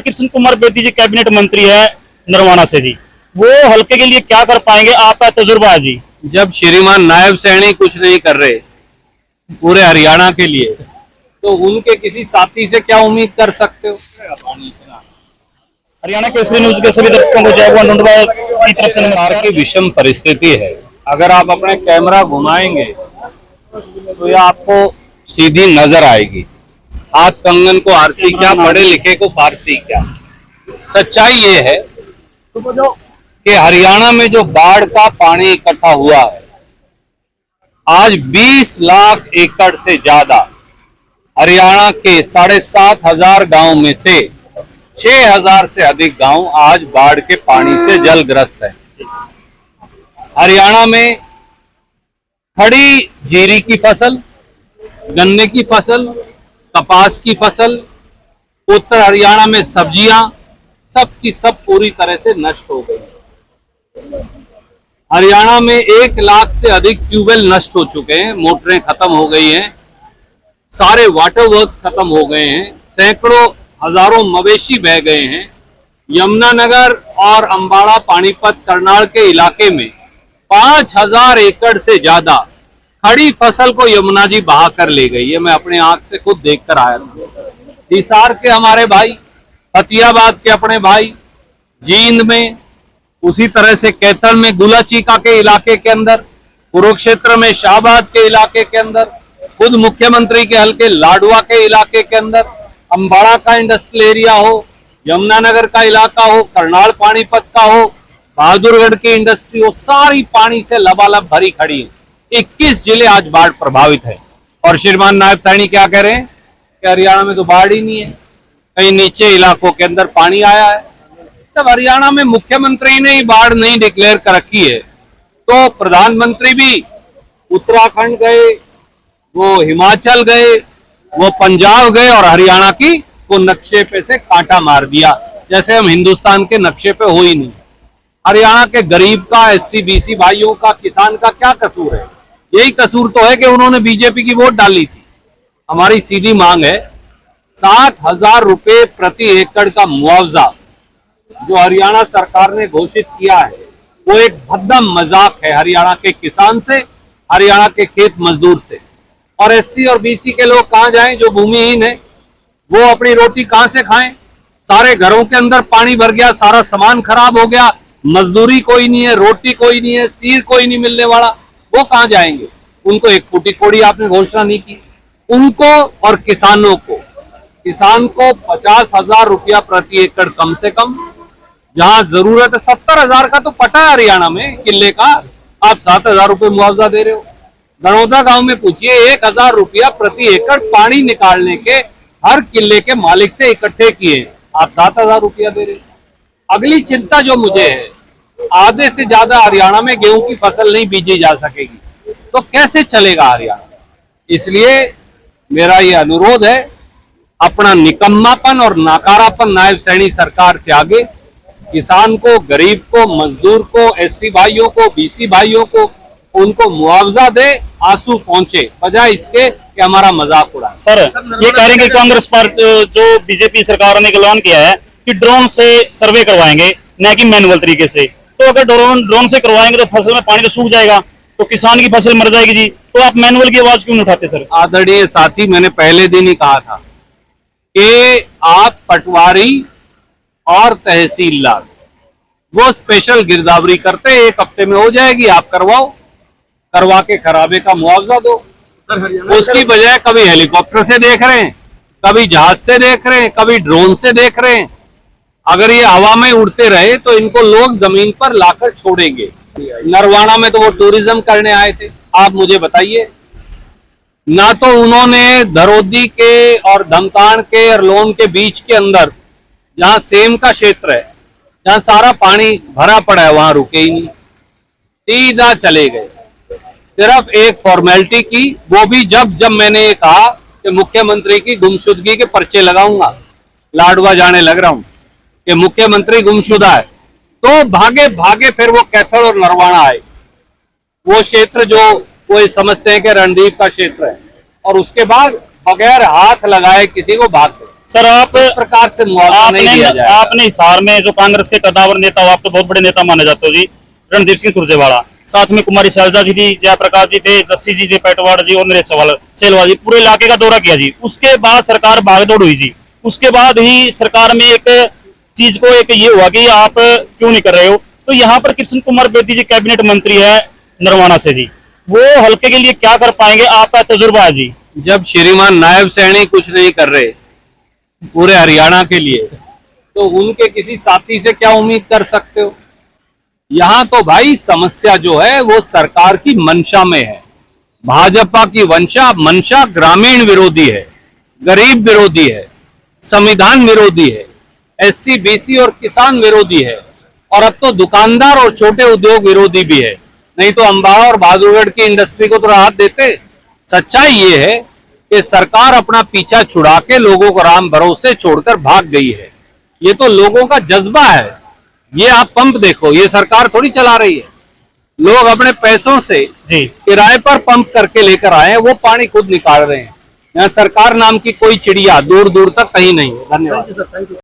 कृष्ण कुमार बेदी जी cabinet मंत्री है नरवाना से जी, वो हल्के के लिए क्या कर पाएंगे, आपका तजुर्बा है जी। जब श्रीमान नायब सैनी कुछ नहीं कर रहे पूरे हरियाणा के लिए, तो उनके किसी साथी से क्या उम्मीद कर सकते हो। हरियाणा केसरी न्यूज के सभी दर्शकों को जय नुंडवा की तरफ से नमस्कार। की विषम परिस्थिति है, अगर आप अपने कैमरा घुमाएंगे तो ये आपको सीधी नजर आएगी। हाथ कंगन को आरसी क्या, पढ़े लिखे को फारसी क्या। सच्चाई ये है कि हरियाणा में जो बाढ़ का पानी इकट्ठा हुआ है, आज 20 लाख एकड़ से ज्यादा हरियाणा के 7,500 गांव में से 6,000 से अधिक गांव आज बाढ़ के पानी से जलग्रस्त है। हरियाणा में खड़ी जीरी की फसल, गन्ने की फसल, कपास की फसल, उत्तर हरियाणा में सब्जियां, सब की सब पूरी तरह से नष्ट हो गई। हरियाणा में 1 लाख से अधिक ट्यूबवेल नष्ट हो चुके हैं, मोटरें खत्म हो गई हैं, सारे वाटर वर्क्स खत्म हो गए हैं, सैकड़ों हजारों मवेशी बह गए हैं। यमुनानगर और अंबाड़ा, पानीपत, करनाल के इलाके में 5,000 एकड़ से ज्यादा खड़ी फसल को यमुना जी बहा कर ले गई है। मैं अपने आंख से खुद देखकर आया था। हिसार के हमारे भाई, फतियाबाद के अपने भाई, जींद में, उसी तरह से कैथल में, गुलाचीका के इलाके के अंदर, कुरुक्षेत्र में, शाहबाद के इलाके के अंदर, खुद मुख्यमंत्री के हल्के लाडवा के इलाके के अंदर, अंबाड़ा का इंडस्ट्रियल एरिया हो, यमुनानगर का इलाका हो, करनाल पानीपत का हो, बहादुरगढ़ की इंडस्ट्री हो, सारी पानी से लबालब भरी खड़ी है। 21 जिले आज बाढ़ प्रभावित है। और श्रीमान नायब सैनी क्या कह रहे हैं कि हरियाणा में तो बाढ़ ही नहीं है, कहीं नीचे इलाकों के अंदर पानी आया है। तब हरियाणा में मुख्यमंत्री ने ही बाढ़ नहीं डिक्लेयर कर रखी है, तो प्रधानमंत्री भी उत्तराखंड गए, वो हिमाचल गए, वो पंजाब गए और हरियाणा की वो नक्शे पे से कांटा मार दिया, जैसे हम हिंदुस्तान के नक्शे पे हो ही नहीं। हरियाणा के गरीब का, SC BC भाइयों का, किसान का क्या कसूर है? यही कसूर तो है कि उन्होंने बीजेपी की वोट डाली थी। हमारी सीधी मांग है 7,000 रुपए प्रति एकड़ का मुआवजा जो हरियाणा सरकार ने घोषित किया है, वो एक भद्दा मजाक है हरियाणा के किसान से, हरियाणा के खेत मजदूर से। और SC और BC के लोग कहां जाएं जो भूमिहीन है? वो अपनी रोटी कहां से खाएं? सारे घरों के अंदर पानी भर गया, सारा सामान खराब हो गया, मजदूरी कोई नहीं है, रोटी कोई नहीं है, सीर कोई नहीं मिलने वाला, वो कहां जाएंगे? उनको एक फूटी कोड़ी आपने घोषणा नहीं की। उनको और किसानों को, किसान को 50,000 रुपया प्रति एकड़ कम से कम, जहां जरूरत है 70,000 का तो पटा है हरियाणा में किले का, आप 7,000 रुपये मुआवजा दे रहे हो। दनौदा गांव में पूछिए, 1,000 रुपया प्रति एकड़ पानी निकालने के हर किले के मालिक से इकट्ठे किए, आप 7,000 रुपया दे रहे हो। अगली चिंता जो मुझे है, आधे से ज्यादा हरियाणा में गेहूं की फसल नहीं बीजी जा सकेगी, तो कैसे चलेगा हरियाणा? इसलिए मेरा ये अनुरोध है, अपना निकम्मापन और नाकारापन नायब सैनी सरकार के आगे किसान को, गरीब को, मजदूर को, SC भाइयों को, BC भाइयों को, उनको मुआवजा दे, आंसू पहुंचे, बजाय इसके कि हमारा मजाक उड़ा। सर, ये कह रहे हैं कि कांग्रेस पार्टी जो बीजेपी सरकार ने ऐलान किया है कि ड्रोन से सर्वे करवाएंगे, न कि मैनुअल तरीके से, तो अगर ड्रोन से करवाएंगे तो फसल में पानी तो सूख जाएगा, तो किसान की फसल मर जाएगी जी, तो आप मैनुअल की आवाज क्यों नहीं उठाते सर? आदरणीय साथी, मैंने पहले दिन ही कहा था कि आप पटवारी और तहसीलदार वो स्पेशल गिरदावरी करते, 1 हफ्ते में हो जाएगी, आप करवाओ, करवा के खराबे का मुआवजा दो। उसकी बजाय कभी हेलीकॉप्टर से देख रहे हैं, कभी जहाज से देख रहे हैं, कभी ड्रोन से देख रहे हैं। अगर ये हवा में उड़ते रहे तो इनको लोग जमीन पर लाकर छोड़ेंगे। नरवाना में तो वो टूरिज्म करने आए थे, आप मुझे बताइए, ना तो उन्होंने धरोदी के और धमतान के और लोन के बीच के अंदर, जहां सेम का क्षेत्र है, जहां सारा पानी भरा पड़ा है, वहां रुके ही नहीं, सीधा चले गए। सिर्फ एक फॉर्मेलिटी की, वो भी जब मैंने ये कहा कि मुख्यमंत्री की गुमशुदगी के पर्चे लगाऊंगा, लाडवा जाने लग रहा हूं कि मुख्यमंत्री गुमशुदा है, तो भागे भागे फिर वो कैथल और नरवाना आए, वो क्षेत्र जो वो समझते हैं कि रणदीप का क्षेत्र है, और उसके बाद बगैर हाथ लगाए किसी को भाग गए। सर आप प्रकार से मुआवजा नहीं दिया जाएगा। आपने हिसार में जो कांग्रेस के कद्दावर नेता हो, आप तो बहुत बड़े नेता माने जाते हो जी, रणदीप सिंह सुरजेवाला, साथ में कुमारी शैलजा जी थी, जयप्रकाश जी थे, जस्सी जी थे, पेटवाड़ जी और नरेश सेलवा जी, पूरे इलाके का दौरा किया जी। उसके बाद सरकार भागदौड़ हुई जी। उसके बाद ही सरकार में एक चीज को एक ये हुआ कि आप क्यों नहीं कर रहे हो। तो यहाँ पर कृष्ण कुमार बेदी जी कैबिनेट मंत्री है नरवाना से जी, वो हल्के के लिए क्या कर पाएंगे, आपका तजुर्बा है जी। जब श्रीमान नायब सैनी कुछ नहीं कर रहे पूरे हरियाणा के लिए, तो उनके किसी साथी से क्या उम्मीद कर सकते हो। यहाँ तो भाई समस्या जो है वो सरकार की मंशा में है। भाजपा की मंशा ग्रामीण विरोधी है, गरीब विरोधी है, संविधान विरोधी है, एससी बीसी और किसान विरोधी है, और अब तो दुकानदार और छोटे उद्योग विरोधी भी है। नहीं तो अंबाला और बहादुरगढ़ की इंडस्ट्री को तो राहत देते। सच्चाई ये है कि सरकार अपना पीछा छुड़ा के लोगों को राम भरोसे छोड़कर भाग गई है। ये तो लोगों का जज्बा है। ये आप पंप देखो, ये सरकार थोड़ी चला रही है, लोग अपने पैसों से जी किराए पर पंप करके लेकर आए हैं, वो पानी खुद निकाल रहे हैं। यहाँ सरकार नाम की कोई चिड़िया दूर दूर तक कहीं नहीं है। धन्यवाद।